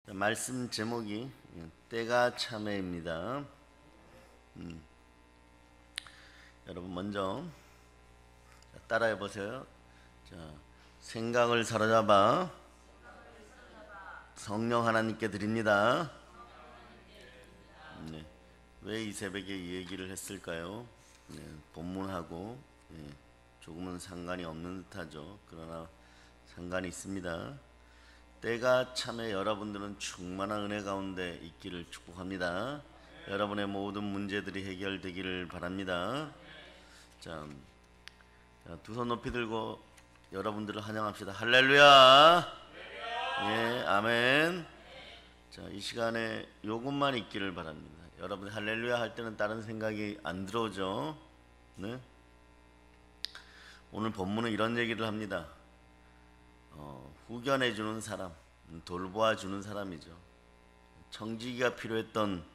말씀 제목이 때가 참회입니다. 여러분 먼저 따라해 보세요. 자, 생각을 사로잡아 성령 하나님께 드립니다. 네. 왜 이 새벽에 이 얘기를 했을까요? 본문하고 조금은 상관이 없는 듯하죠. 그러나 상관이 있습니다. 때가 참에 여러분들은 충만한 은혜 가운데 있기를 축복합니다. 여러분의 모든 문제들이 해결되기를 바랍니다. 자, 두 손 높이 들고 여러분들을 환영합시다. 할렐루야. 예, 아멘. 자, 이 시간에 요것만 있기를 바랍니다. 여러분 할렐루야 할 때는 다른 생각이 안 들어오죠. 네? 오늘 본문은 이런 얘기를 합니다. 후견해주는 사람, 돌보아주는 사람이죠. 청지기가 필요했던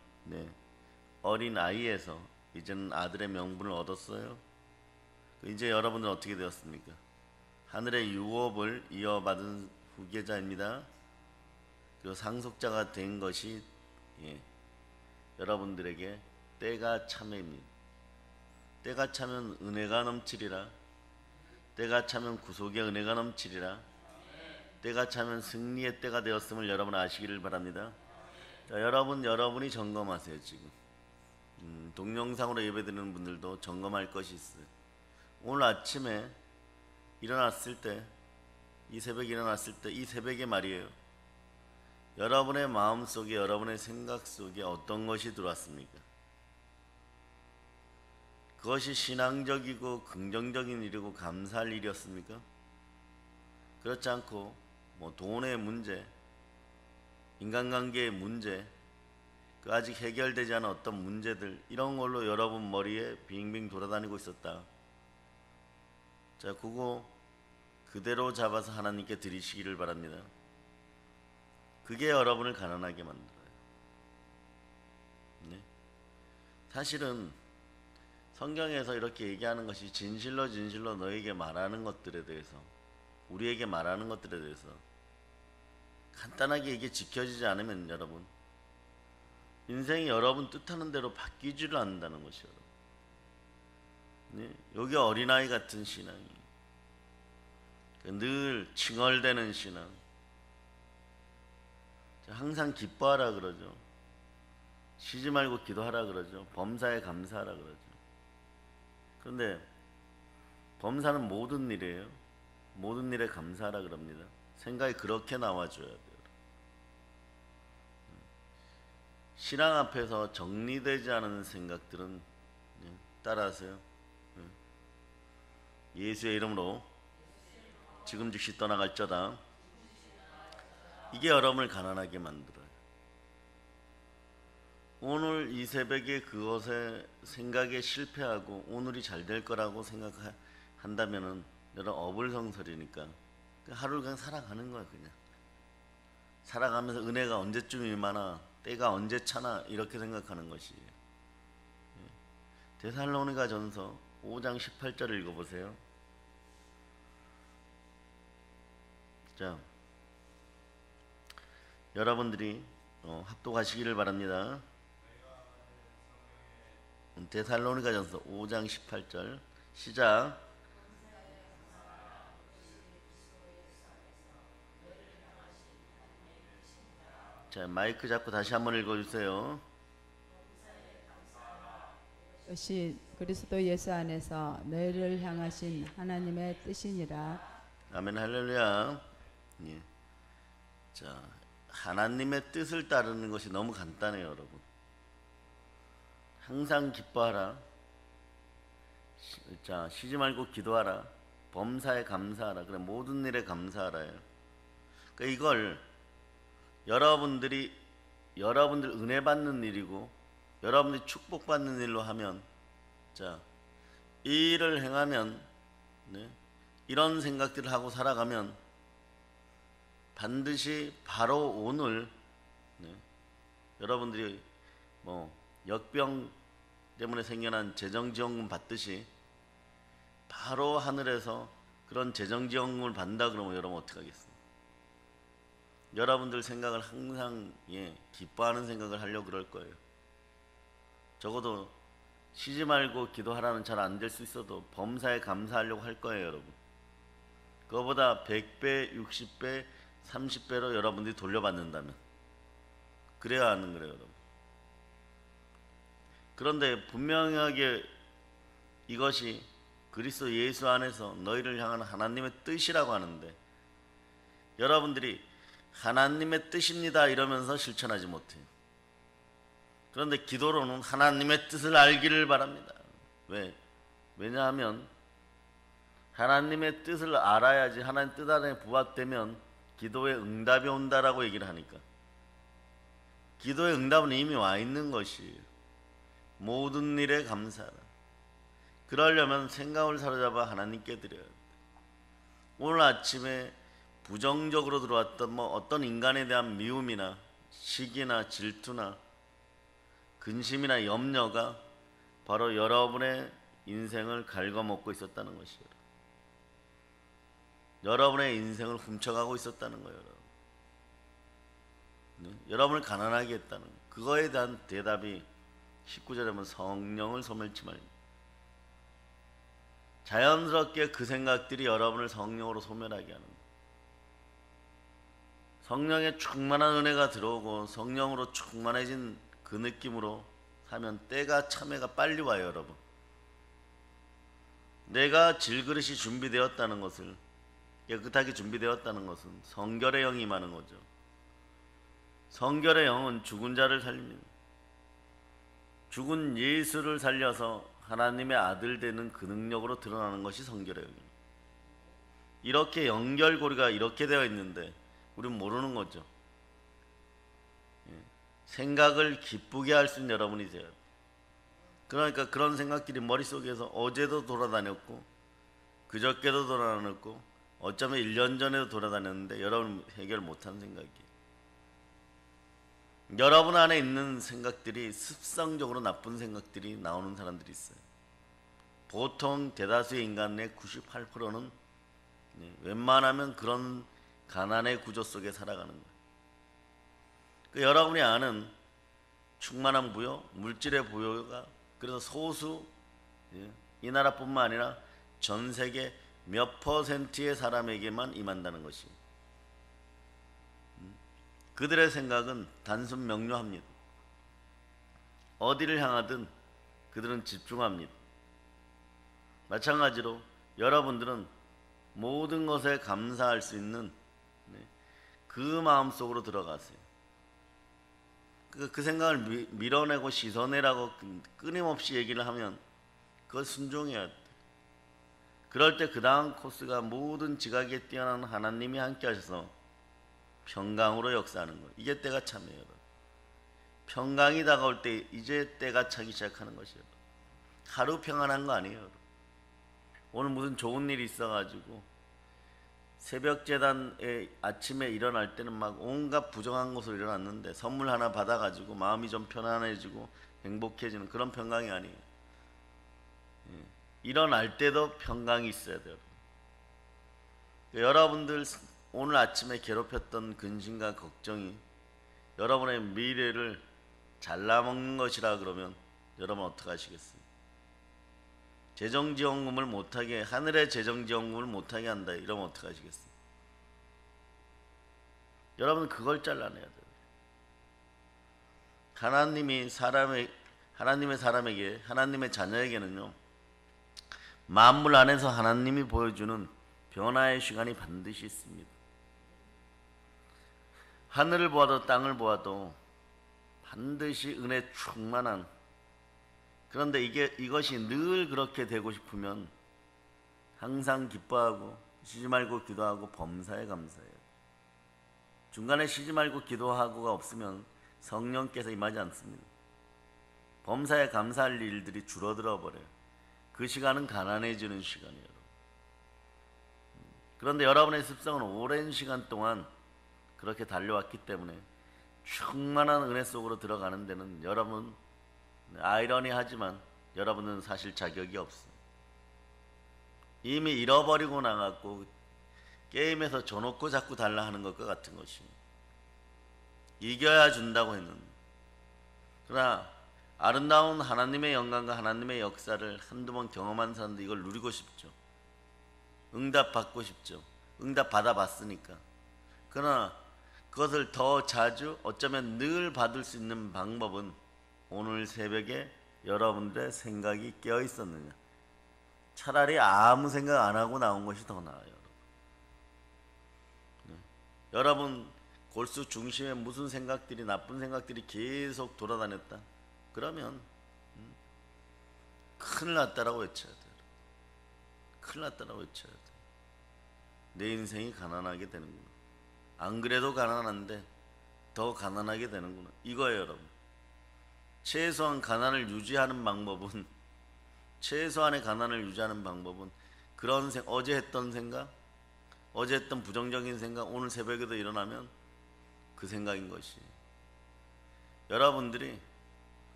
어린 아이에서 이제는 아들의 명분을 얻었어요. 이제 여러분은 어떻게 되었습니까? 하늘의 유업을 이어받은 후계자입니다. 그 상속자가 된 것이 여러분들에게 때가 참회입니다. 때가 차면 은혜가 넘치리라. 때가 차면 구속의 은혜가 넘치리라. 때가 차면 승리의 때가 되었음을 여러분 아시기를 바랍니다. 자, 여러분이 점검하세요. 지금 동영상으로 예배드리는 분들도 점검할 것이 있어요. 오늘 아침에 일어났을 때, 이 새벽에 일어났을 때, 이 새벽에 말이에요, 여러분의 마음속에, 여러분의 생각 속에 어떤 것이 들어왔습니까? 그것이 신앙적이고 긍정적인 일이고 감사할 일이었습니까? 그렇지 않고 돈의 문제, 인간관계의 문제, 그 아직 해결되지 않은 어떤 문제들, 이런 걸로 여러분 머리에 빙빙 돌아다니고 있었다. 자, 그거 그대로 잡아서 하나님께 드리시기를 바랍니다. 그게 여러분을 가난하게 만들어요. 네? 사실은 성경에서 이렇게 얘기하는 것이 진실로 너에게 말하는 것들에 대해서, 우리에게 말하는 것들에 대해서 간단하게 이게 지켜지지 않으면 여러분, 인생이 여러분 뜻하는 대로 바뀌지를 않는다는 것이요. 네? 여기 어린아이 같은 신앙이, 늘 칭얼대는 신앙, 항상 기뻐하라 그러죠. 쉬지 말고 기도하라 그러죠. 범사에 감사하라 그러죠. 그런데 범사는 모든 일이에요. 모든 일에 감사하라 그럽니다. 생각이 그렇게 나와줘야 돼요. 신앙 앞에서 정리되지 않은 생각들은 따라하세요. 예수의 이름으로 지금 즉시 떠나갈저다. 이게 여러분을 가난하게 만들어요. 오늘 이 새벽에 그것에 생각에 실패하고 오늘이 잘 될 거라고 생각한다면은 여러분 어불성설이니까 하루를 그냥 살아가는 거야. 그냥 살아가면서 은혜가 언제쯤 임하나, 때가 언제 차나, 이렇게 생각하는 것이에요. 데살로니가 전서 5장 18절을 읽어보세요. 자, 여러분들이 합독하시기를 바랍니다. 데살로니가 전서 5장 18절 시작. 자, 마이크 잡고 다시 한번 읽어주세요. 이것이 그리스도 예수 안에서 너희를 향하신 하나님의 뜻이니라. 아멘. 할렐루야. 예. 자, 하나님의 뜻을 따르는 것이 너무 간단해요, 여러분. 항상 기뻐하라. 자, 쉬지 말고 기도하라. 범사에 감사하라. 그래, 모든 일에 감사하라요. 그러니까 이걸 여러분들 은혜 받는 일이고 여러분들이 축복받는 일로 하면, 자, 이 일을 행하면, 이런 생각들을 하고 살아가면 반드시 바로 오늘 여러분들이 역병 때문에 생겨난 재정지원금 받듯이 바로 하늘에서 그런 재정지원금을 받는다 그러면 여러분 어떻게 하겠어요? 여러분들 생각을 항상 기뻐하는 생각을 하려고 그럴 거예요. 적어도 쉬지 말고 기도하라는 잘 안 될 수 있어도 범사에 감사하려고 할 거예요, 여러분. 그거보다 100배, 60배, 30배로 여러분들이 돌려받는다면 그래야 하는 거예요, 여러분. 그런데 분명하게 이것이 그리스도 예수 안에서 너희를 향한 하나님의 뜻이라고 하는데 여러분들이 하나님의 뜻입니다 이러면서 실천하지 못해요. 그런데 기도로는 하나님의 뜻을 알기를 바랍니다. 왜냐하면 하나님의 뜻을 알아야지 하나님 뜻 안에 부합되면 기도에 응답이 온다라고 얘기를 하니까 기도의 응답은 이미 와 있는 것이에요. 모든 일에 감사하라. 그러려면 생각을 사로잡아 하나님께 드려야 돼. 오늘 아침에 부정적으로 들어왔던 어떤 인간에 대한 미움이나 시기나 질투나 근심이나 염려가 바로 여러분의 인생을 갉아먹고 있었다는 것이에요. 여러분의 인생을 훔쳐가고 있었다는 거예요. 여러분을 가난하게 했다는 거예요. 그거에 대한 대답이 19절에 보면 성령을 소멸치 말입니다. 자연스럽게 그 생각들이 여러분을 성령으로 소멸하게 하는 거예요. 성령의 충만한 은혜가 들어오고 성령으로 충만해진 그 느낌으로 하면 때가 참회가 빨리 와요, 여러분. 내가 질그릇이 준비되었다는 것을, 깨끗하게 준비되었다는 것은 성결의 영이 임하는 거죠. 성결의 영은 죽은 자를 살립니다. 죽은 예수를 살려서 하나님의 아들 되는 그 능력으로 드러나는 것이 성결의 영입니다. 이렇게 연결고리가 이렇게 되어 있는데 우리는 모르는 거죠. 생각을 기쁘게 할 수 있는 여러분이 되어야 돼요. 그러니까 그런 생각들이 머릿속에서 어제도 돌아다녔고 그저께도 돌아다녔고 어쩌면 1년 전에도 돌아다녔는데 여러분 해결 못한 생각이에요. 여러분 안에 있는 생각들이 습성적으로 나쁜 생각들이 나오는 사람들이 있어요. 보통 대다수의 인간의 98%는 웬만하면 그런 가난의 구조 속에 살아가는 거예요. 그 여러분이 아는 충만한 부여, 물질의 부여가 그래서 소수, 이 나라뿐만 아니라 전 세계 몇 퍼센트의 사람에게만 임한다는 것입니다. 그들의 생각은 단순 명료합니다. 어디를 향하든 그들은 집중합니다. 마찬가지로 여러분들은 모든 것에 감사할 수 있는 그 마음속으로 들어가세요. 그 생각을 밀어내고 씻어내라고 끊임없이 얘기를 하면 그걸 순종해야 돼. 그럴 때 그 다음 코스가 모든 지각에 뛰어난 하나님이 함께 하셔서 평강으로 역사하는 거예요. 이게 때가 참이에요. 평강이 다가올 때 이제 때가 차기 시작하는 것이에요. 하루 평안한 거 아니에요. 오늘 무슨 좋은 일이 있어가지고 새벽 재단에 아침에 일어날 때는 막 온갖 부정한 것으로 일어났는데 선물 하나 받아가지고 마음이 좀 편안해지고 행복해지는 그런 평강이 아니에요. 일어날 때도 평강이 있어야 돼요. 여러분들 오늘 아침에 괴롭혔던 근심과 걱정이 여러분의 미래를 잘라먹는 것이라 그러면 여러분 어떡하시겠어요? 재정지원금을 못하게, 하늘의 재정지원금을 못하게 한다 이러면 어떡하시겠어요? 여러분 그걸 잘라내야 돼요. 하나님의 사람에게, 하나님의 자녀에게는요, 만물 안에서 하나님이 보여주는 변화의 시간이 반드시 있습니다. 하늘을 보아도 땅을 보아도 반드시 은혜 충만한, 그런데 이것이 늘 그렇게 되고 싶으면 항상 기뻐하고 쉬지 말고 기도하고 범사에 감사해요. 중간에 쉬지 말고 기도하고가 없으면 성령께서 임하지 않습니다. 범사에 감사할 일들이 줄어들어 버려요. 그 시간은 가난해지는 시간이에요. 그런데 여러분의 습성은 오랜 시간 동안 그렇게 달려왔기 때문에 충만한 은혜 속으로 들어가는 데는 여러분, 아이러니하지만 여러분은 사실 자격이 없어요. 이미 잃어버리고 나갔고 게임에서 져놓고 자꾸 달라 하는 것과 같은 것이 이겨야 준다고 했는데, 그러나 아름다운 하나님의 영광과 하나님의 역사를 한두 번 경험한 사람도 이걸 누리고 싶죠. 응답 받고 싶죠. 응답 받아봤으니까. 그러나 그것을 더 자주, 어쩌면 늘 받을 수 있는 방법은 오늘 새벽에 여러분들의 생각이 깨어 있었느냐. 차라리 아무 생각 안 하고 나온 것이 더 나아요. 여러분 골수 중심에 무슨 생각들이, 나쁜 생각들이 계속 돌아다녔다. 그러면 큰일 났다라고 외쳐야 돼요. 큰일 났다라고 외쳐야 돼요. 내 인생이 가난하게 되는구나. 안 그래도 가난한데 더 가난하게 되는구나. 이거예요, 여러분. 최소한 가난을 유지하는 방법은, 최소한의 가난을 유지하는 방법은 그런 어제 했던 생각, 어제 했던 부정적인 생각, 오늘 새벽에도 일어나면 그 생각인 것이. 여러분들이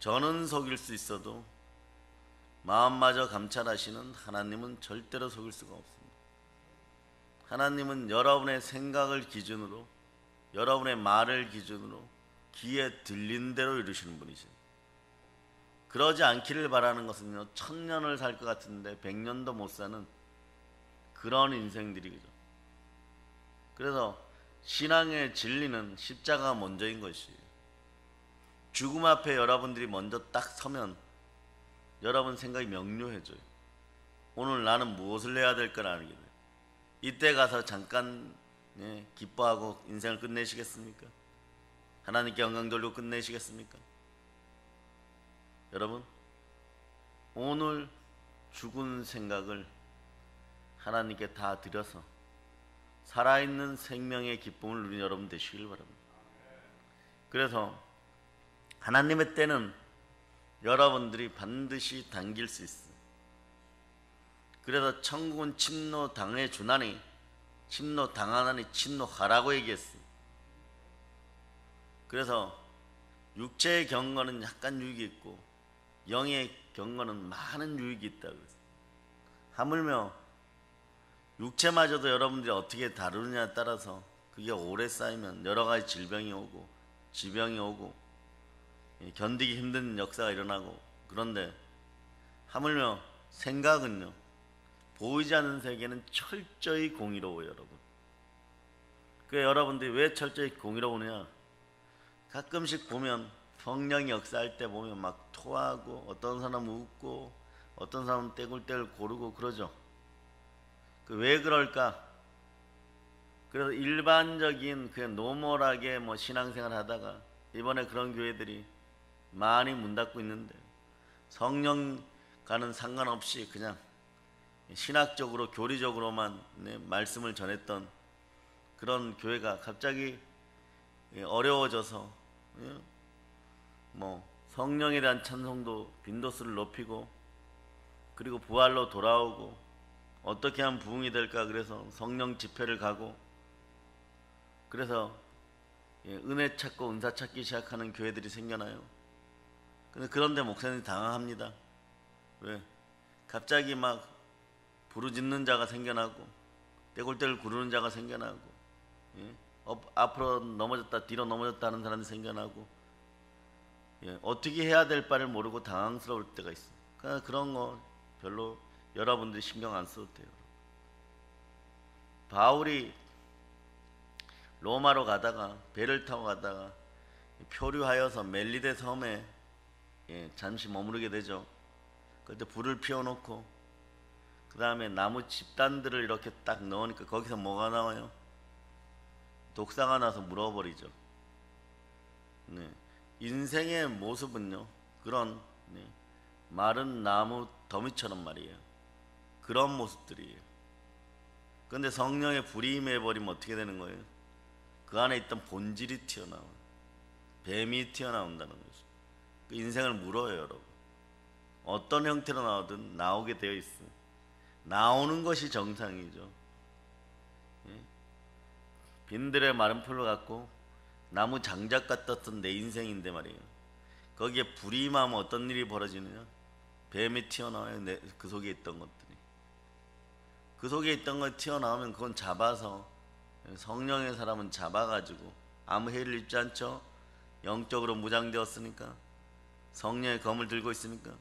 저는 속일 수 있어도 마음마저 감찰하시는 하나님은 절대로 속일 수가 없습니다. 하나님은 여러분의 생각을 기준으로, 여러분의 말을 기준으로 귀에 들린 대로 이루시는 분이십니다. 그러지 않기를 바라는 것은요, 1000년을 살 것 같은데 100년도 못 사는 그런 인생들이죠. 그래서 신앙의 진리는 십자가가 먼저인 것이에요. 죽음 앞에 여러분들이 먼저 딱 서면 여러분 생각이 명료해져요. 오늘 나는 무엇을 해야 될까를 알게 돼요. 이때 가서 잠깐 기뻐하고 인생을 끝내시겠습니까? 하나님께 영광 돌리고 끝내시겠습니까? 여러분, 오늘 죽은 생각을 하나님께 다 드려서 살아있는 생명의 기쁨을 누리는 여러분 되시길 바랍니다. 그래서 하나님의 때는 여러분들이 반드시 당길 수 있어요. 그래서 천국은 침노 당해 주나니 침노 당하나니 침노하라고 얘기했어요. 그래서 육체의 경건은 약간 유익이 있고 영의 경건은 많은 유익이 있다고 그랬어요. 하물며 육체마저도 여러분들이 어떻게 다루느냐에 따라서 그게 오래 쌓이면 여러 가지 질병이 오고 지병이 오고 견디기 힘든 역사가 일어나고, 그런데 하물며 생각은요, 보이지 않는 세계는 철저히 공의로워요, 여러분. 그 여러분들이 왜 철저히 공의로우냐? 가끔씩 보면 성령이 역사할 때 보면 막 토하고 어떤 사람은 웃고 어떤 사람은 떼굴떼굴 고르고 그러죠. 그 왜 그럴까? 그래서 일반적인 그냥 노멀하게 뭐 신앙생활 하다가 이번에 그런 교회들이 많이 문 닫고 있는데, 성령과는 상관없이 그냥 신학적으로 교리적으로만 말씀을 전했던 그런 교회가 갑자기 어려워져서 뭐 성령에 대한 찬송도 빈도수를 높이고, 그리고 부활로 돌아오고 어떻게 하면 부흥이 될까, 그래서 성령 집회를 가고, 그래서 은혜 찾고 은사 찾기 시작하는 교회들이 생겨나요. 근데 그런데 목사님이 당황합니다. 왜? 갑자기 막 부르짖는 자가 생겨나고 떼굴떼굴 구르는 자가 생겨나고, 앞으로 넘어졌다 뒤로 넘어졌다 하는 사람이 생겨나고, 어떻게 해야 될 바를 모르고 당황스러울 때가 있어요. 그러니까 그런 거 별로 여러분들이 신경 안 써도 돼요. 바울이 로마로 가다가 배를 타고 가다가 표류하여서 멜리데 섬에 잠시 머무르게 되죠. 그때 불을 피워놓고 그 다음에 나무 집단들을 이렇게 딱 넣으니까 거기서 뭐가 나와요? 독사가 나서 물어버리죠. 인생의 모습은요, 그런 마른 나무 더미처럼 말이에요. 그런 모습들이에요. 그런데 성령의 불이 임해버리면 어떻게 되는 거예요? 그 안에 있던 본질이 튀어나와요. 뱀이 튀어나온다는 거죠. 그 인생을 물어요, 여러분. 어떤 형태로 나오든 나오게 되어 있어요. 나오는 것이 정상이죠. 빈들의 마른 풀을 갖고 나무 장작 같았던 내 인생인데 말이에요. 거기에 불이 임하면 어떤 일이 벌어지느냐? 뱀이 튀어나와요. 그 속에 있던 것들이. 그 속에 있던 거 튀어나오면 그건 잡아서, 성령의 사람은 잡아가지고 아무 해를 입지 않죠. 영적으로 무장되었으니까, 성령의 검을 들고 있으니까.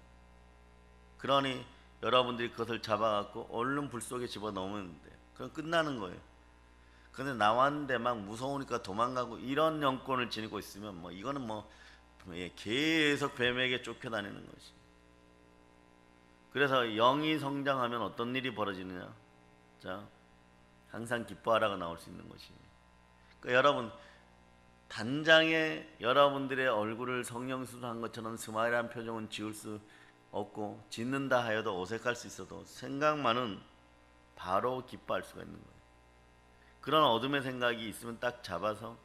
그러니 여러분들이 그것을 잡아갖고 얼른 불 속에 집어넣으면 돼요. 그럼 끝나는 거예요. 근데 나왔는데 막 무서우니까 도망가고 이런 영권을 지니고 있으면 뭐 이거는 뭐 계속 뱀에게 쫓겨다니는 것이. 그래서 영이 성장하면 어떤 일이 벌어지느냐? 자, 항상 기뻐하라가 나올 수 있는 것이. 그러니까 여러분, 단장에 여러분들의 얼굴을 성령 수술한 것처럼 스마일한 표정은 지울 수 없고, 짓는다 하여도 어색할 수 있어도 생각만은 바로 기뻐할 수가 있는 거예요. 그런 어둠의 생각이 있으면 딱 잡아서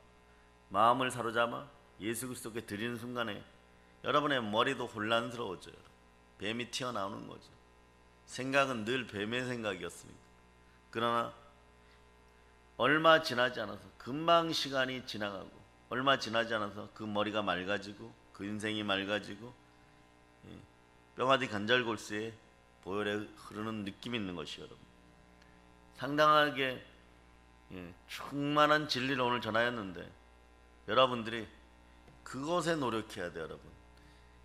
마음을 사로잡아 예수 그리스도께 드리는 순간에 여러분의 머리도 혼란스러워져요. 뱀이 튀어나오는 거죠. 생각은 늘 뱀의 생각이었습니다. 그러나 얼마 지나지 않아서, 금방 시간이 지나가고 얼마 지나지 않아서 그 머리가 맑아지고 그 인생이 맑아지고 뼈마디 관절골수에 보혈에 흐르는 느낌이 있는 것이요, 여러분. 상당하게 충만한 진리를 오늘 전하였는데 여러분들이 그것에 노력해야 돼요, 여러분.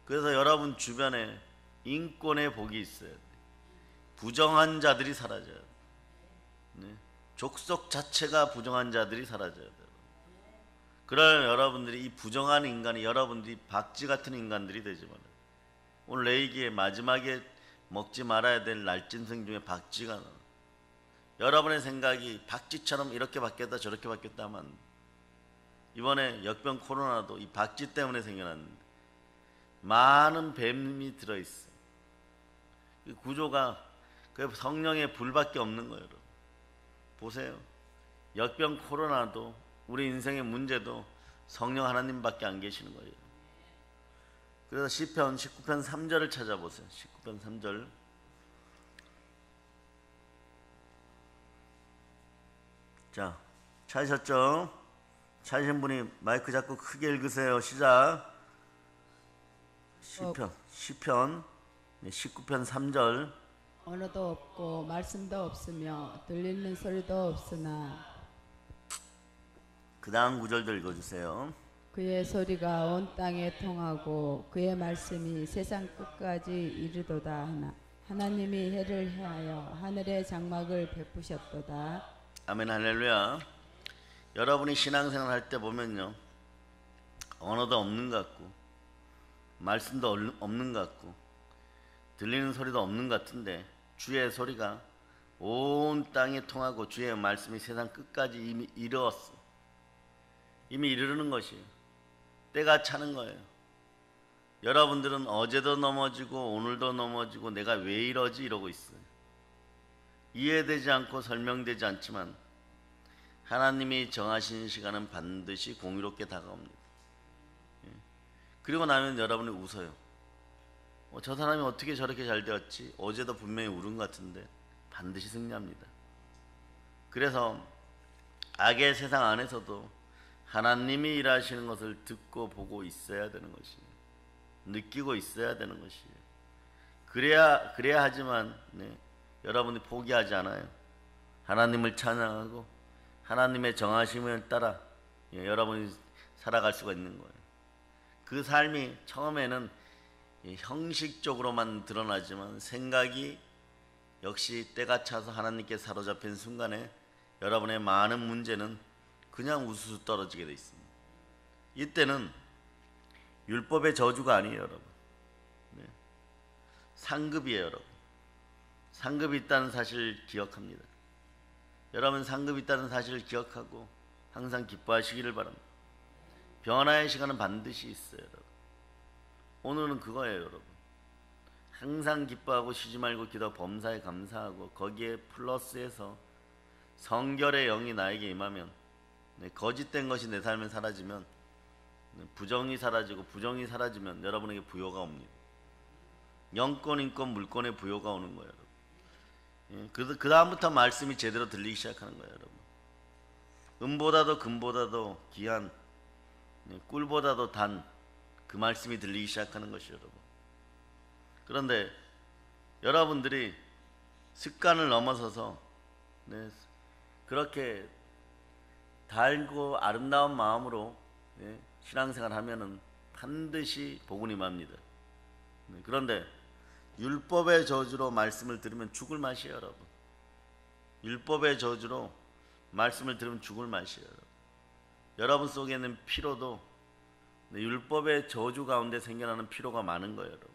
그래서 여러분 주변에 인권의 복이 있어야 돼요. 부정한 자들이 사라져야 돼요. 족속 자체가 부정한 자들이 사라져야 돼요. 그러면 여러분들이 이 부정한 인간이 여러분들이 박쥐 같은 인간들이 되지 말아요. 오늘 레이기에 마지막에 먹지 말아야 될 날짐승 중에 박쥐가 나와요. 여러분의 생각이 박쥐처럼 이렇게 바뀌었다 저렇게 바뀌었다 하면 이번에 역병 코로나도 이 박쥐 때문에 생겨났는데 많은 뱀이 들어있어요. 그 구조가 그 성령의 불밖에 없는 거예요, 여러분. 보세요. 역병 코로나도 우리 인생의 문제도 성령 하나님밖에 안 계시는 거예요. 그래서 시편 19편 3절을 찾아보세요. 19편 3절. 자, 찾으셨죠? 찾으신 분이 마이크 잡고 크게 읽으세요. 시작. 시편 19편 3절. 언어도 없고 말씀도 없으며 들리는 소리도 없으나 그 다음 구절도 읽어주세요. 그의 소리가 온 땅에 통하고 그의 말씀이 세상 끝까지 이르도다 하나 하나님이 해를 해하여 하늘의 장막을 베푸셨도다. 아멘, 할렐루야. 여러분이 신앙생활 할 때 보면요, 언어도 없는 것 같고 말씀도 없는 것 같고 들리는 소리도 없는 것 같은데 주의 소리가 온 땅에 통하고 주의 말씀이 세상 끝까지 이미 이르렀어. 이미 이르는 것이에요. 때가 차는 거예요. 여러분들은 어제도 넘어지고 오늘도 넘어지고 내가 왜 이러지 이러고 있어요. 이해되지 않고 설명되지 않지만 하나님이 정하신 시간은 반드시 공의롭게 다가옵니다. 그리고 나면 여러분이 웃어요. 저 사람이 어떻게 저렇게 잘 되었지? 어제도 분명히 울은 것 같은데 반드시 승리합니다. 그래서 악의 세상 안에서도 하나님이 일하시는 것을 듣고 보고 있어야 되는 것이에요. 느끼고 있어야 되는 것이에요. 그래야 하지만 여러분이 포기하지 않아요. 하나님을 찬양하고 하나님의 정하심을 따라 여러분이 살아갈 수가 있는 거예요. 그 삶이 처음에는 형식적으로만 드러나지만 생각이 역시 때가 차서 하나님께 사로잡힌 순간에 여러분의 많은 문제는 그냥 우수수 떨어지게 돼 있습니다. 이때는 율법의 저주가 아니에요, 여러분. 상급이에요, 여러분. 상급이 있다는 사실을 기억합니다. 여러분, 상급이 있다는 사실을 기억하고 항상 기뻐하시기를 바랍니다. 변화의 시간은 반드시 있어요, 여러분. 오늘은 그거예요, 여러분. 항상 기뻐하고 쉬지 말고 기도 범사에 감사하고 거기에 플러스해서 성결의 영이 나에게 임하면 거짓된 것이 내 삶에 사라지면 부정이 사라지고 부정이 사라지면 여러분에게 부요가 옵니다. 영권, 인권, 물권의 부요가 오는 거예요, 여러분. 그래서 그 다음부터 말씀이 제대로 들리기 시작하는 거예요, 여러분. 은보다도 금보다도 귀한 꿀보다도 단 그 말씀이 들리기 시작하는 것이죠, 여러분. 그런데 여러분들이 습관을 넘어서서 그렇게 달고 아름다운 마음으로 신앙생활 하면은 반드시 복은 임합니다. 그런데 율법의 저주로 말씀을 들으면 죽을 맛이에요, 여러분. 율법의 저주로 말씀을 들으면 죽을 맛이에요, 여러분. 여러분 속에 있는 피로도 율법의 저주 가운데 생겨나는 피로가 많은 거예요, 여러분.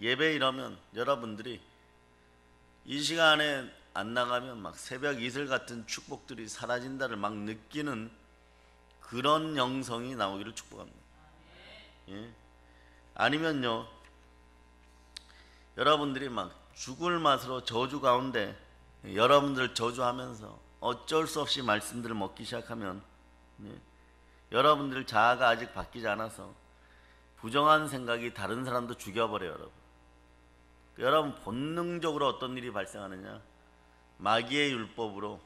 예배 이러면 여러분들이 이 시간에 안 나가면 막 새벽 이슬 같은 축복들이 사라진다를 막 느끼는 그런 영성이 나오기를 축복합니다. 예? 아니면요, 여러분들이 막 죽을 맛으로 저주 가운데 여러분들 저주하면서 어쩔 수 없이 말씀들을 먹기 시작하면 여러분들 자아가 아직 바뀌지 않아서 부정한 생각이 다른 사람도 죽여버려요, 여러분. 여러분 본능적으로 어떤 일이 발생하느냐, 마귀의 율법으로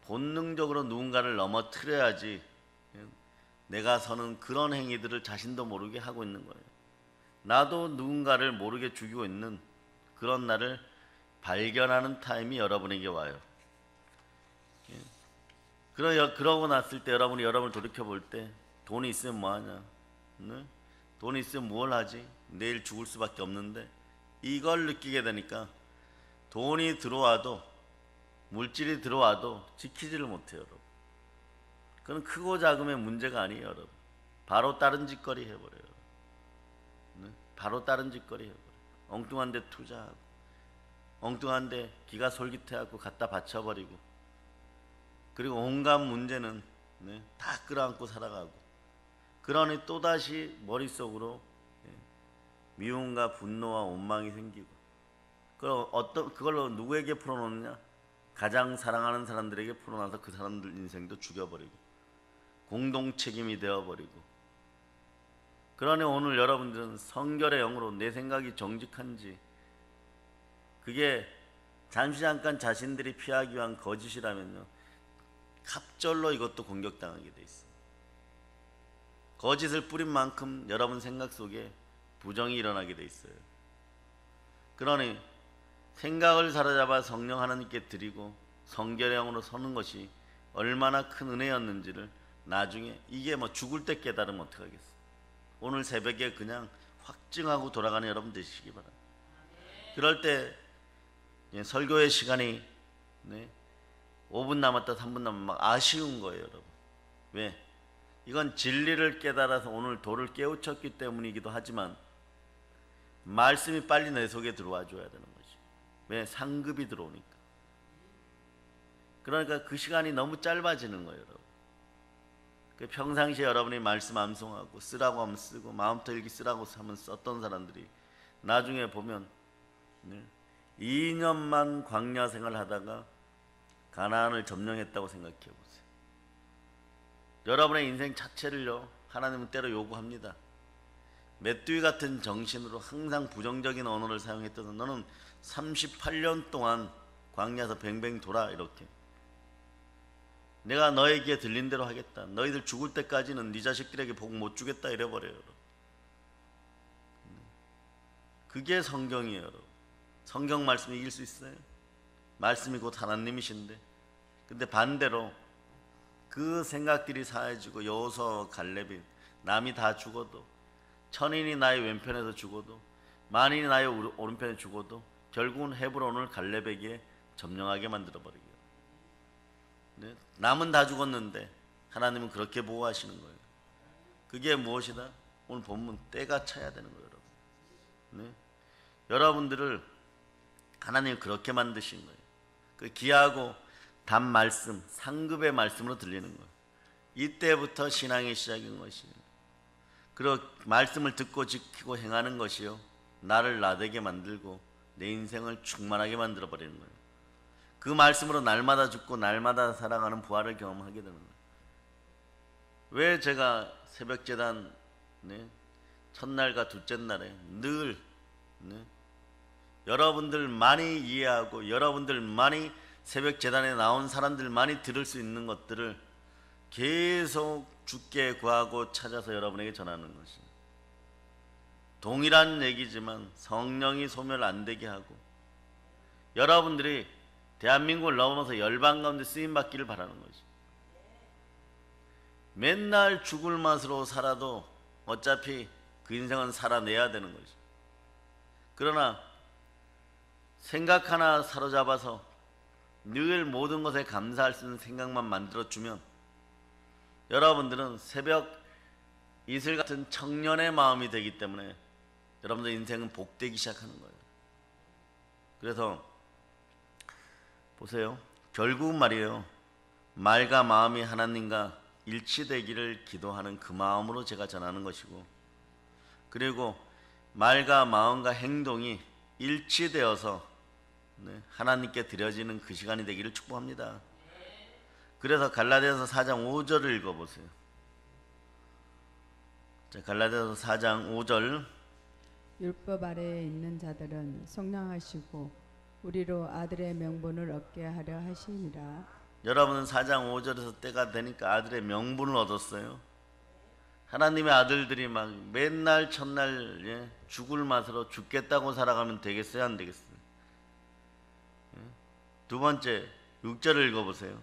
본능적으로 누군가를 넘어뜨려야지 내가 서는 그런 행위들을 자신도 모르게 하고 있는 거예요. 나도 누군가를 모르게 죽이고 있는 그런 날을 발견하는 타임이 여러분에게 와요. 그러고 났을 때 여러분이 여러분을 돌이켜볼 때 돈이 있으면 뭐하냐, 돈이 있으면 뭘 하지, 내일 죽을 수밖에 없는데, 이걸 느끼게 되니까 돈이 들어와도 물질이 들어와도 지키지를 못해요, 여러분. 그건 크고 작음의 문제가 아니에요, 여러분. 바로 다른 짓거리 해버려요. 바로 다른 짓거리 해버려요. 엉뚱한 데 투자하고 엉뚱한 데 기가 솔깃해하고 갖다 바쳐버리고, 그리고 온갖 문제는 다 끌어안고 살아가고, 그러니 또다시 머릿속으로 미움과 분노와 원망이 생기고, 그걸로 누구에게 풀어놓느냐? 가장 사랑하는 사람들에게 풀어놔서 그 사람들 인생도 죽여버리고 공동책임이 되어버리고. 그러니 오늘 여러분들은 성결의 영으로 내 생각이 정직한지, 그게 잠시 잠깐 자신들이 피하기 위한 거짓이라면요, 갑절로 이것도 공격당하게 돼 있어요. 거짓을 뿌린 만큼 여러분 생각 속에 부정이 일어나게 돼 있어요. 그러니 생각을 사로잡아 성령 하나님께 드리고 성결의 영으로 서는 것이 얼마나 큰 은혜였는지를 나중에, 이게 뭐 죽을 때 깨달으면 어떡하겠어. 오늘 새벽에 그냥 확증하고 돌아가는 여러분 되시기 바랍니다. 그럴 때 설교의 시간이 5분 남았다 3분 남았다 막 아쉬운 거예요, 여러분. 왜? 이건 진리를 깨달아서 오늘 도를 깨우쳤기 때문이기도 하지만 말씀이 빨리 내 속에 들어와 줘야 되는 거지. 왜? 상급이 들어오니까. 그러니까 그 시간이 너무 짧아지는 거예요, 여러분. 평상시에 여러분이 말씀 암송하고 쓰라고 하면 쓰고 마음부터 일기 쓰라고 하면 썼던 사람들이 나중에 보면 2년만 광야 생활을 하다가 가나안을 점령했다고 생각해 보세요. 여러분의 인생 자체를요, 하나님은 때로 요구합니다. 메뚜기 같은 정신으로 항상 부정적인 언어를 사용했던 너는 38년 동안 광야에서 뱅뱅 돌아, 이렇게. 내가 너에게 들린 대로 하겠다. 너희들 죽을 때까지는 네 자식들에게 복 못 주겠다, 이래버려요. 그게 성경이에요, 여러분. 성경 말씀이 이길 수 있어요? 말씀이 곧 하나님이신데. 근데 반대로 그 생각들이 사해지고 여호수아와 갈렙이 남이 다 죽어도, 천인이 나의 왼편에서 죽어도 만인이 나의 오른편에 죽어도 결국은 헤브론을 갈렙에게 점령하게 만들어버리게. 남은 다 죽었는데 하나님은 그렇게 보호하시는 거예요. 그게 무엇이다? 오늘 본문 때가 차야 되는 거예요, 여러분. 여러분들을 하나님이 그렇게 만드신 거예요. 그 귀하고 단 말씀, 상급의 말씀으로 들리는 거예요. 이때부터 신앙의 시작인 것이에요. 그리고 말씀을 듣고 지키고 행하는 것이요, 나를 나되게 만들고 내 인생을 충만하게 만들어버리는 거예요. 그 말씀으로 날마다 죽고 날마다 살아가는 부활을 경험하게 되는 거예요. 왜 제가 새벽재단 첫날과 둘째 날에 늘 여러분들 많이 이해하고 여러분들 많이 새벽재단에 나온 사람들 많이 들을 수 있는 것들을 계속 주께 구하고 찾아서 여러분에게 전하는 것이, 동일한 얘기지만 성령이 소멸 안 되게 하고 여러분들이 대한민국을 넘어서 열방 가운데 쓰임받기를 바라는 것이. 맨날 죽을 맛으로 살아도 어차피 그 인생은 살아내야 되는 거지. 그러나 생각 하나 사로잡아서 늘 모든 것에 감사할 수 있는 생각만 만들어주면 여러분들은 새벽 이슬 같은 청년의 마음이 되기 때문에 여러분들 인생은 복되기 시작하는 거예요. 그래서 보세요. 결국은 말이에요. 말과 마음이 하나님과 일치되기를 기도하는 그 마음으로 제가 전하는 것이고, 그리고 말과 마음과 행동이 일치되어서 하나님께 드려지는 그 시간이 되기를 축복합니다. 그래서 갈라디아서 4장 5절을 읽어보세요. 자, 갈라디아서 4장 5절. 율법 아래에 있는 자들은 속량하시고 우리로 아들의 명분을 얻게 하려 하시니라. 여러분은 4장 5절에서 때가 되니까 아들의 명분을 얻었어요. 하나님의 아들들이 막 맨날 첫날 죽을 맛으로 죽겠다고 살아가면 되겠어요? 안 되겠어요? 두 번째 6절을 읽어보세요.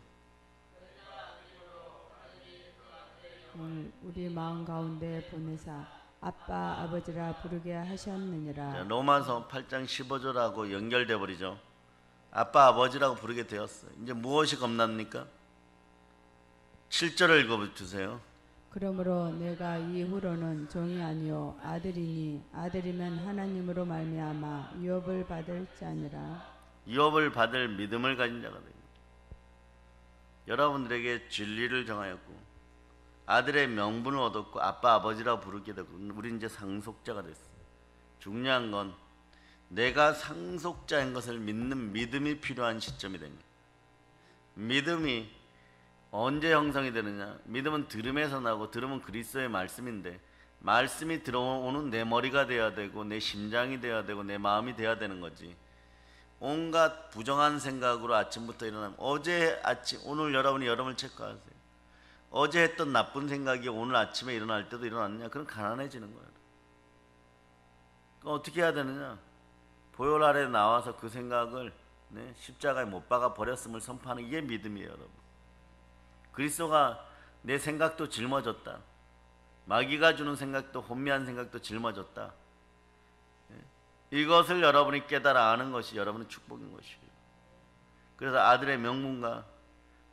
우리 마음 가운데 보내사 아빠 아버지라 부르게 하셨느니라. 자, 로마서 8장 15절하고 연결돼 버리죠. 아빠 아버지라고 부르게 되었어요. 이제 무엇이 겁납니까? 7절을 읽어주세요. 그러므로 내가 이후로는 종이 아니요 아들이니 아들이면 하나님으로 말미암아 유업을 받을 자니라. 유업을 받을 믿음을 가진 자가 됩니다. 여러분들에게 진리를 정하였고 아들의 명분을 얻었고 아빠 아버지라고 부르게 되고 우리 이제 상속자가 됐어요. 중요한 건 내가 상속자인 것을 믿는 믿음이 필요한 시점이 됩니다. 믿음이 언제 형성이 되느냐? 믿음은 들음에서 나고 들음은 그리스도의 말씀인데 말씀이 들어오는 내 머리가 돼야 되고 내 심장이 돼야 되고 내 마음이 돼야 되는 거지. 온갖 부정한 생각으로 아침부터 일어나면 어제 아침 오늘 여러분이 여러분을 체크하세요. 어제 했던 나쁜 생각이 오늘 아침에 일어날 때도 일어났냐? 그럼 가난해지는 거예요. 그럼 어떻게 해야 되느냐? 보혈 아래 나와서 그 생각을 십자가에 못 박아 버렸음을 선포하는 이게 믿음이에요, 여러분. 그리스도가 내 생각도 짊어졌다. 마귀가 주는 생각도 혼미한 생각도 짊어졌다. 이것을 여러분이 깨달아 아는 것이 여러분의 축복인 것이에요. 그래서 아들의 명분과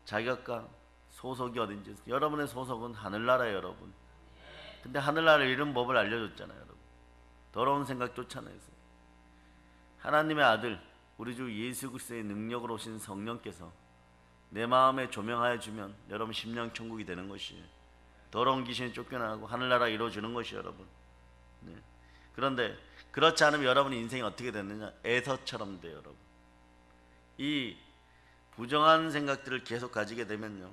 자격과 소속이 어딘지, 여러분의 소속은 하늘나라예요, 여러분. 근데 하늘나라를 이룬 법을 알려줬잖아요, 여러분. 더러운 생각 쫓아내세요. 하나님의 아들 우리 주 예수 그리스도의 능력으로 오신 성령께서 내 마음에 조명하여 주면 여러분 심령 천국이 되는 것이에요. 더러운 귀신이 쫓겨나고 하늘나라 이루어지는 것이에요, 여러분. 그런데 그렇지 않으면 여러분의 인생이 어떻게 됐느냐? 에서처럼 돼요, 여러분. 이 부정한 생각들을 계속 가지게 되면요,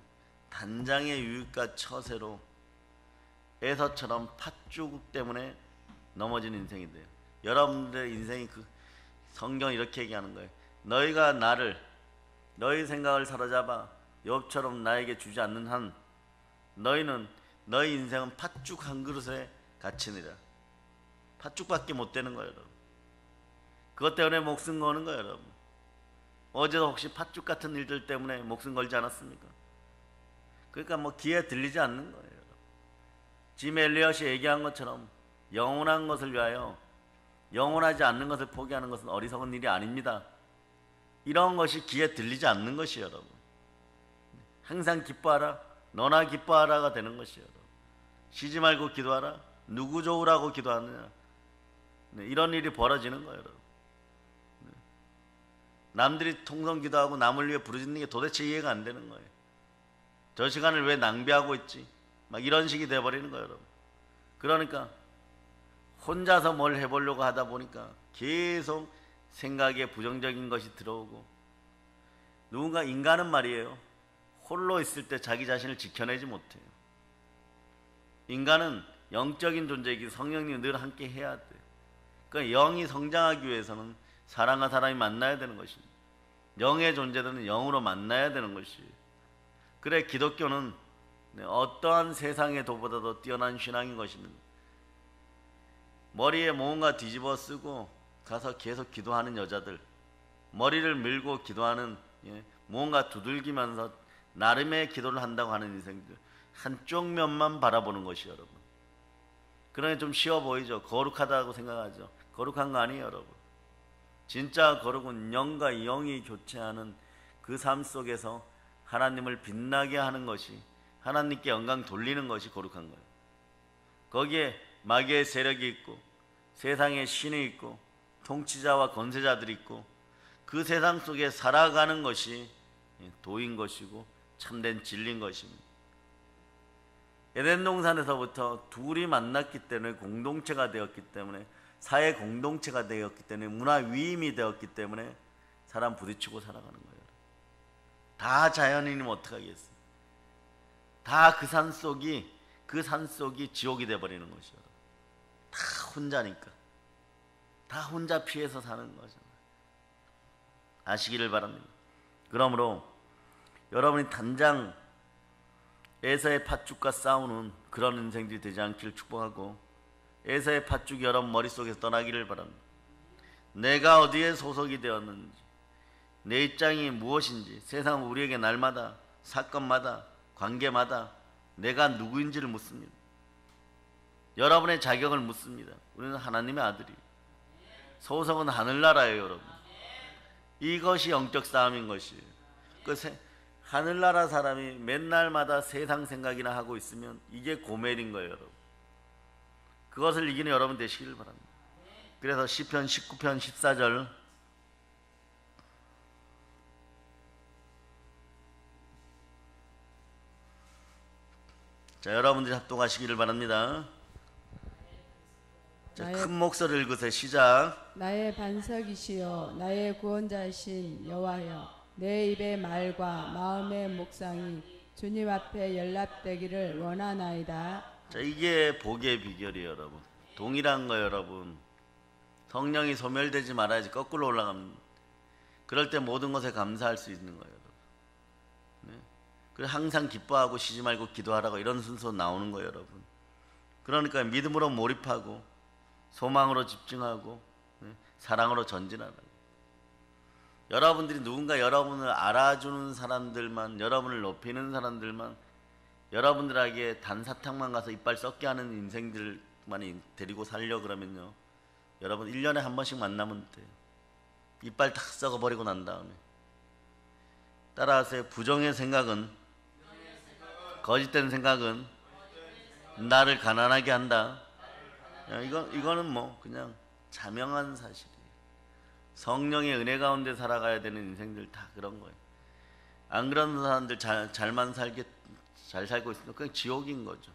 단장의 유익과 처세로 에서처럼 팥주국 때문에 넘어지는 인생이 돼요. 여러분들의 인생이 그 성경 이렇게 얘기하는 거예요. 너희가 나를 너희 생각을 사로잡아 욥처럼 나에게 주지 않는 한 너희는 너희 인생은 팥죽 한 그릇에 갇히니라. 팥죽밖에 못 되는 거예요, 여러분. 그것 때문에 목숨 거는 거예요, 여러분. 어제도 혹시 팥죽 같은 일들 때문에 목숨 걸지 않았습니까? 그러니까 뭐 귀에 들리지 않는 거예요, 여러분. 짐 엘리엇이 얘기한 것처럼 영원한 것을 위하여 영원하지 않는 것을 포기하는 것은 어리석은 일이 아닙니다. 이런 것이 귀에 들리지 않는 것이에요, 여러분. 항상 기뻐하라, 너나 기뻐하라가 되는 것이에요, 여러분. 쉬지 말고 기도하라, 누구 좋으라고 기도하느냐. 이런 일이 벌어지는 거예요, 여러분. 남들이 통성 기도하고 남을 위해 부르짖는 게 도대체 이해가 안 되는 거예요. 저 시간을 왜 낭비하고 있지? 막 이런 식이 돼버리는 거예요, 여러분. 그러니까 혼자서 뭘 해보려고 하다 보니까 계속 생각에 부정적인 것이 들어오고, 누군가 인간은 말이에요, 홀로 있을 때 자기 자신을 지켜내지 못해요. 인간은 영적인 존재이기 성령님이 늘 함께 해야 돼요. 그러니까 영이 성장하기 위해서는 사랑과 사람이 만나야 되는 것입니다. 영의 존재들은 영으로 만나야 되는 것이에요. 그래 기독교는 어떠한 세상의 도보다도 뛰어난 신앙인 것입니다. 머리에 뭔가 뒤집어 쓰고 가서 계속 기도하는 여자들, 머리를 밀고 기도하는, 뭔가 두들기면서 나름의 기도를 한다고 하는 인생들, 한쪽 면만 바라보는 것이 여러분. 그러니 좀 쉬워 보이죠. 거룩하다고 생각하죠. 거룩한 거 아니에요 여러분. 진짜 거룩은 영과 영이 교체하는 그 삶 속에서 하나님을 빛나게 하는 것이, 하나님께 영광 돌리는 것이 거룩한 거예요. 거기에 마귀의 세력이 있고 세상의 신이 있고 통치자와 권세자들이 있고 그 세상 속에 살아가는 것이 도인 것이고 참된 진리인 것입니다. 에덴 동산에서부터 둘이 만났기 때문에 공동체가 되었기 때문에, 사회 공동체가 되었기 때문에, 문화 위임이 되었기 때문에 사람 부딪히고 살아가는 거예요. 다 자연인이면 어떡하겠어요. 다 그 산속이 지옥이 되어버리는 것이요. 다 혼자니까. 다 혼자 피해서 사는 거잖아요. 아시기를 바랍니다. 그러므로 여러분이 단장 에서의 팥죽과 싸우는 그런 인생들이 되지 않기를 축복하고, 에서의 팥죽이 여러분 머릿속에서 떠나기를 바랍니다. 내가 어디에 소속이 되었는지, 내 입장이 무엇인지, 세상 우리에게 날마다 사건마다 관계마다 내가 누구인지를 묻습니다. 여러분의 자격을 묻습니다. 우리는 하나님의 아들이, 소속은 하늘나라예요 여러분. 이것이 영적 싸움인 것이에요. 하늘나라 사람이 맨날마다 세상 생각이나 하고 있으면 이게 고멜인 거예요 여러분. 그것을 이기는 여러분 되시기를 바랍니다. 그래서 시편 19편 14절, 자 여러분들이 합독하시기를 바랍니다. 자, 큰 목소리를 읽으세요. 시작. 나의 반석이시여 나의 구원자이신 여호와여, 내 입의 말과 마음의 묵상이 주님 앞에 연락되기를 원하나이다. 자, 이게 복의 비결이에요 여러분. 동일한 거예요 여러분. 성령이 소멸되지 말아야지 거꾸로 올라갑니다. 그럴 때 모든 것에 감사할 수 있는 거예요 여러분. 네? 그래서 항상 기뻐하고 쉬지 말고 기도하라고 이런 순서 나오는 거예요 여러분. 그러니까 믿음으로 몰입하고 소망으로 집중하고 사랑으로 전진하라고. 여러분들이 누군가 여러분을 알아주는 사람들만, 여러분을 높이는 사람들만, 여러분들에게 단사탕만 가서 이빨 썩게 하는 인생들만 데리고 살려 그러면요, 여러분 1년에 한 번씩 만나면 돼요. 이빨 다 썩어버리고 난 다음에. 따라하세요. 부정의 생각은, 거짓된 생각은 나를 가난하게 한다. 이거는 뭐 그냥 자명한 사실이에요. 성령의 은혜 가운데 살아가야 되는 인생들 다 그런 거예요. 안 그런 사람들 잘 살고 있으면 그냥 지옥인 거죠.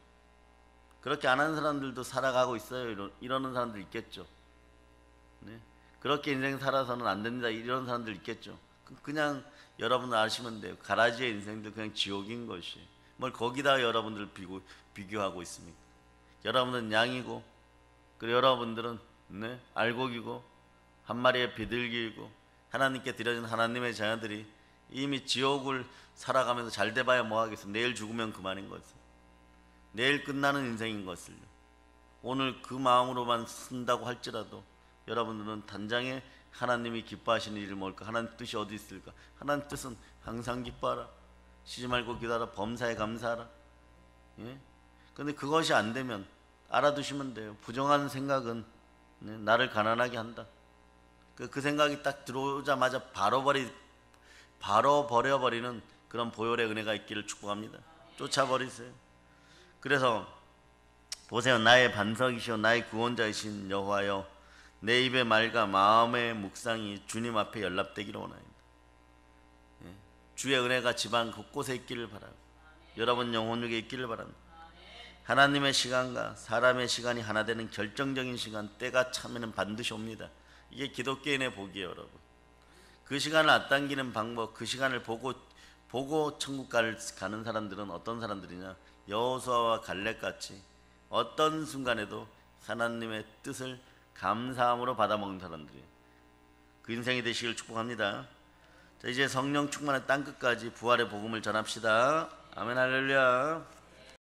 그렇게 안 하는 사람들도 살아가고 있어요. 이러는 사람들 있겠죠. 네? 그렇게 인생 살아서는 안 됩니다. 이런 사람들 있겠죠. 그냥 여러분들 아시면 돼요. 가라지의 인생들 그냥 지옥인 것이. 뭘 거기다 여러분들 비교하고 있습니까? 여러분들은 양이고, 그리고 여러분들은 알곡이고, 한 마리의 비둘기이고, 하나님께 드려진 하나님의 자녀들이 이미 지옥을 살아가면서 잘 돼봐야 뭐하겠어. 내일 죽으면 그만인 것을, 내일 끝나는 인생인 것을 오늘 그 마음으로만 쓴다고 할지라도 여러분들은 단장에 하나님이 기뻐하시는 일을 뭘까? 하나님 뜻이 어디 있을까? 하나님 뜻은 항상 기뻐하라, 쉬지 말고 기도하라, 범사에 감사하라. 예? 근데 그것이 안 되면 알아두시면 돼요. 부정한 생각은 나를 가난하게 한다. 그 생각이 딱 들어오자마자 바로 버려버리는 그런 보혈의 은혜가 있기를 축복합니다. 쫓아버리세요. 그래서 보세요. 나의 반석이시오 나의 구원자이신 여호와여, 내 입의 말과 마음의 묵상이 주님 앞에 연락되기를 원하옵니다. 주의 은혜가 집안 곳곳에 있기를 바라고, 여러분 영혼 중에 있기를 바랍니다. 하나님의 시간과 사람의 시간이 하나 되는 결정적인 시간, 때가 차면은 반드시 옵니다. 이게 기독교인의 복이에요 여러분. 그 시간을 앞당기는 방법, 그 시간을 보고 천국 가는 사람들은 어떤 사람들이냐, 여호수아와 갈렙같이 어떤 순간에도 하나님의 뜻을 감사함으로 받아먹는 사람들이에요. 그 인생이 되시길 축복합니다. 자, 이제 성령 충만한 땅끝까지 부활의 복음을 전합시다. 아멘 할렐루야.